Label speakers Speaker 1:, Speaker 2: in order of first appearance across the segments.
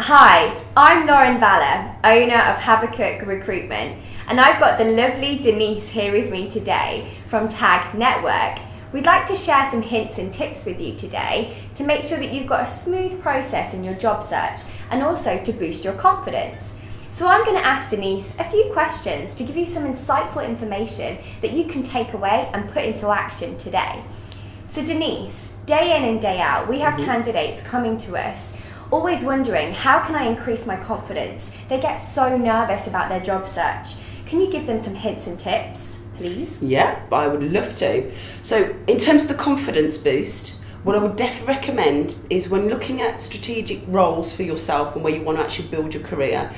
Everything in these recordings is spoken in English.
Speaker 1: Hi, I'm Lauren Valor, owner of Habakuk Recruitment, and I've got the lovely Denise here with me today from Tag Network. We'd like to share some hints and tips with you today to make sure that you've got a smooth process in your job search and also to boost your confidence. So I'm going to ask Denise a few questions to give you some insightful information that you can take away and put into action today. So Denise, day in and day out, we have candidates coming to us always wondering, how can I increase my confidence? They get so nervous about their job search. Can you give them some hints and tips, please?
Speaker 2: Yeah, I would love to. So in terms of the confidence boost, what I would definitely recommend is when looking at strategic roles for yourself and where you want to actually build your career,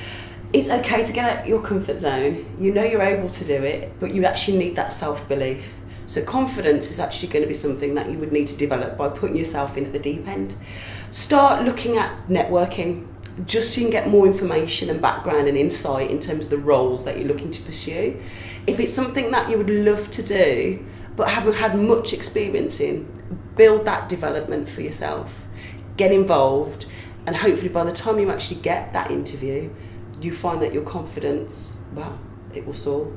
Speaker 2: it's okay to get out of your comfort zone. You know you're able to do it, but you actually need that self-belief. So confidence is actually going to be something that you would need to develop by putting yourself in at the deep end. Start looking at networking, just so you can get more information and background and insight in terms of the roles that you're looking to pursue. If it's something that you would love to do, but haven't had much experience in, build that development for yourself. Get involved, and hopefully by the time you actually get that interview, you find that your confidence, well, it will soar.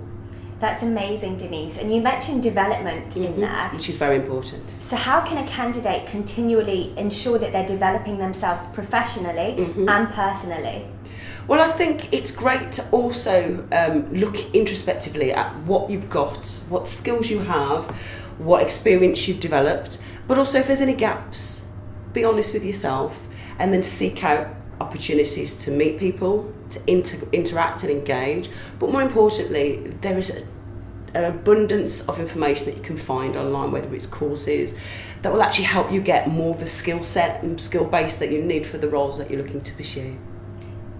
Speaker 1: That's amazing, Denise. And you mentioned development in there.
Speaker 2: Which is very important.
Speaker 1: So how can a candidate continually ensure that they're developing themselves professionally and personally?
Speaker 2: Well, I think it's great to also look introspectively at what you've got, what skills you have, what experience you've developed, but also if there's any gaps, be honest with yourself and then seek out opportunities to meet people, to interact and engage. But more importantly, there is an abundance of information that you can find online, whether it's courses, that will actually help you get more of the skill set and skill base that you need for the roles that you're looking to pursue.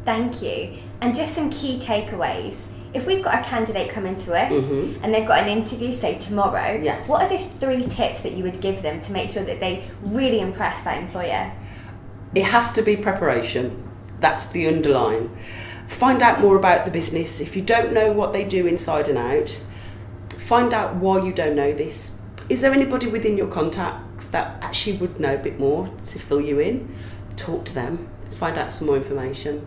Speaker 1: Thank you. And just some key takeaways. If we've got a candidate coming to us and they've got an interview, say tomorrow, what are the 3 tips that you would give them to make sure that they really impress that employer?
Speaker 2: It has to be preparation. That's the underline. Find out more about the business. If you don't know what they do inside and out, find out why you don't know this. Is there anybody within your contacts that actually would know a bit more to fill you in? Talk to them, find out some more information.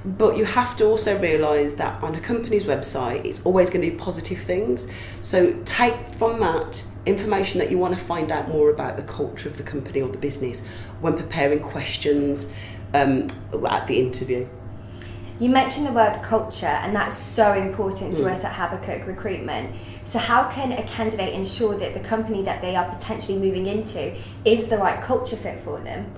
Speaker 2: But you have to also realise that on a company's website, it's always going to be positive things. So take from that information that you want to find out more about the culture of the company or the business when preparing questions at the interview.
Speaker 1: You mentioned the word culture, and that's so important to us at Habakuk Recruitment. So how can a candidate ensure that the company that they are potentially moving into is the right culture fit for them?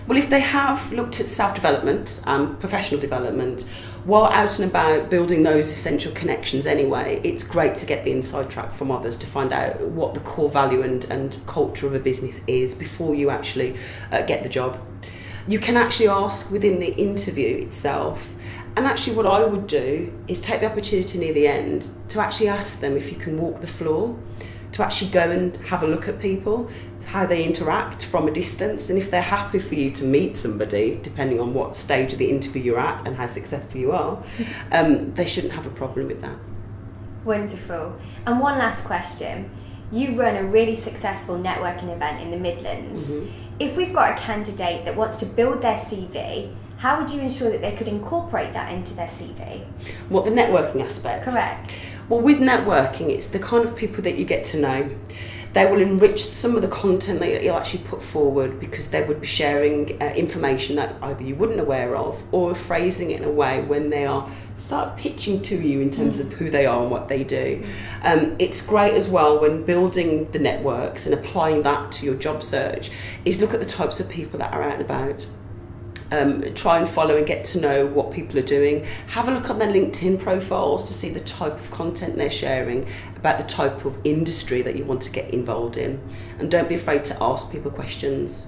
Speaker 2: Well, if they have looked at self-development and professional development, while out and about building those essential connections anyway, it's great to get the inside track from others to find out what the core value and culture of a business is before you actually get the job. You can actually ask within the interview itself, and actually what I would do is take the opportunity near the end to actually ask them if you can walk the floor, to actually go and have a look at people, how they interact from a distance, and if they're happy for you to meet somebody, depending on what stage of the interview you're at and how successful you are, they shouldn't have a problem with that.
Speaker 1: Wonderful. And one last question. You run a really successful networking event in the Midlands. If we've got a candidate that wants to build their CV, how would you ensure that they could incorporate that into their CV?
Speaker 2: What, the networking aspect?
Speaker 1: Correct.
Speaker 2: Well, with networking, it's the kind of people that you get to know. They will enrich some of the content that you'll actually put forward because they would be sharing information that either you wouldn't aware of or phrasing it in a way when they are start pitching to you in terms of who they are and what they do. It's great as well when building the networks and applying that to your job search is look at the types of people that are out and about. Try and follow and get to know what people are doing. Have a look on their LinkedIn profiles to see the type of content they're sharing about the type of industry that you want to get involved in. And don't be afraid to ask people questions.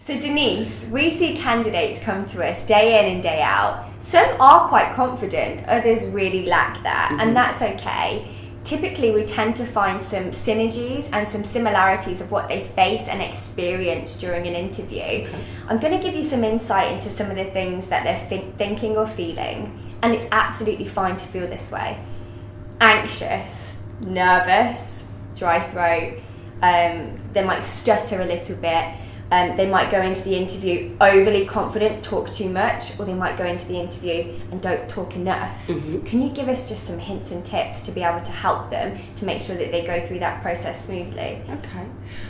Speaker 1: So Denise, we see candidates come to us day in and day out. Some are quite confident, others really lack that, and that's okay. Typically, we tend to find some synergies and some similarities of what they face and experience during an interview. Okay. I'm going to give you some insight into some of the things that they're thinking or feeling, and it's absolutely fine to feel this way. Anxious, nervous, dry throat, they might stutter a little bit, They might go into the interview overly confident, talk too much, or they might go into the interview and don't talk enough. Can you give us just some hints and tips to be able to help them to make sure that they go through that process smoothly?
Speaker 2: Okay,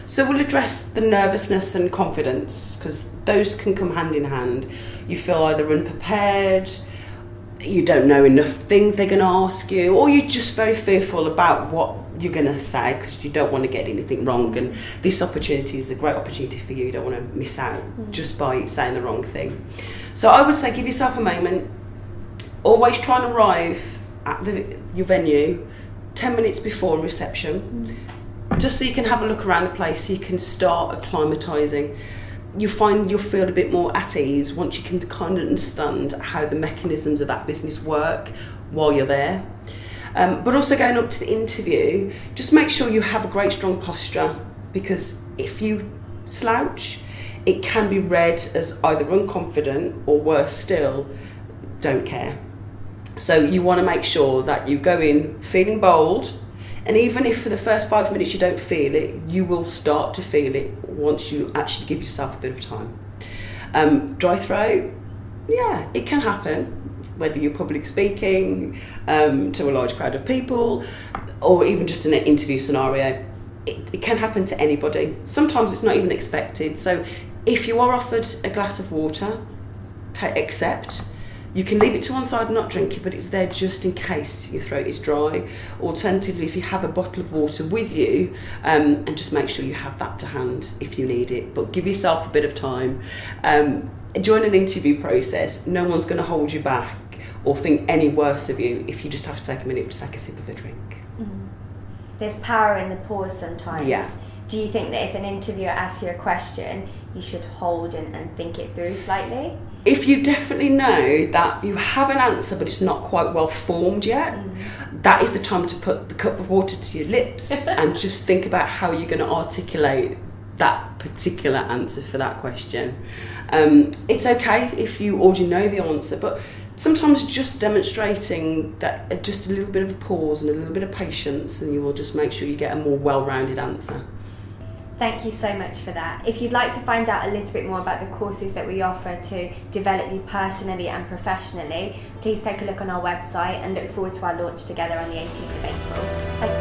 Speaker 2: so we'll address the nervousness and confidence, because those can come hand in hand. You feel either unprepared, you don't know enough things they're going to ask you, or you're just very fearful about what you're going to say because you don't want to get anything wrong, and this opportunity is a great opportunity for you. You don't want to miss out just by saying the wrong thing. So I would say give yourself a moment. Always try and arrive at your venue 10 minutes before reception, just so you can have a look around the place, so you can start acclimatising. You find you'll feel a bit more at ease once you can kind of understand how the mechanisms of that business work while you're there. But also going up to the interview, just make sure you have a great strong posture, because if you slouch, it can be read as either unconfident or, worse still, don't care. So you want to make sure that you go in feeling bold, and even if for the first 5 minutes you don't feel it, you will start to feel it once you actually give yourself a bit of time. Dry throat, yeah, it can happen, whether you're public speaking to a large crowd of people, or even just in an interview scenario. It can happen to anybody. Sometimes it's not even expected. So if you are offered a glass of water, accept. You can leave it to one side and not drink it, but it's there just in case your throat is dry. Alternatively, if you have a bottle of water with you, and just make sure you have that to hand if you need it, but give yourself a bit of time. During an interview process, no one's going to hold you back or think any worse of you if you just have to take a minute to take a sip of a drink.
Speaker 1: There's power in the pause sometimes.
Speaker 2: Yeah.
Speaker 1: Do you think that if an interviewer asks you a question, you should hold and think it through slightly?
Speaker 2: If you definitely know that you have an answer but it's not quite well formed yet, that is the time to put the cup of water to your lips and just think about how you're going to articulate that particular answer for that question. It's okay if you already know the answer, but sometimes just demonstrating that, just a little bit of a pause and a little bit of patience, and you will just make sure you get a more well-rounded answer.
Speaker 1: Thank you so much for that. If you'd like to find out a little bit more about the courses that we offer to develop you personally and professionally, please take a look on our website and look forward to our launch together on the 18th of April. Thank you.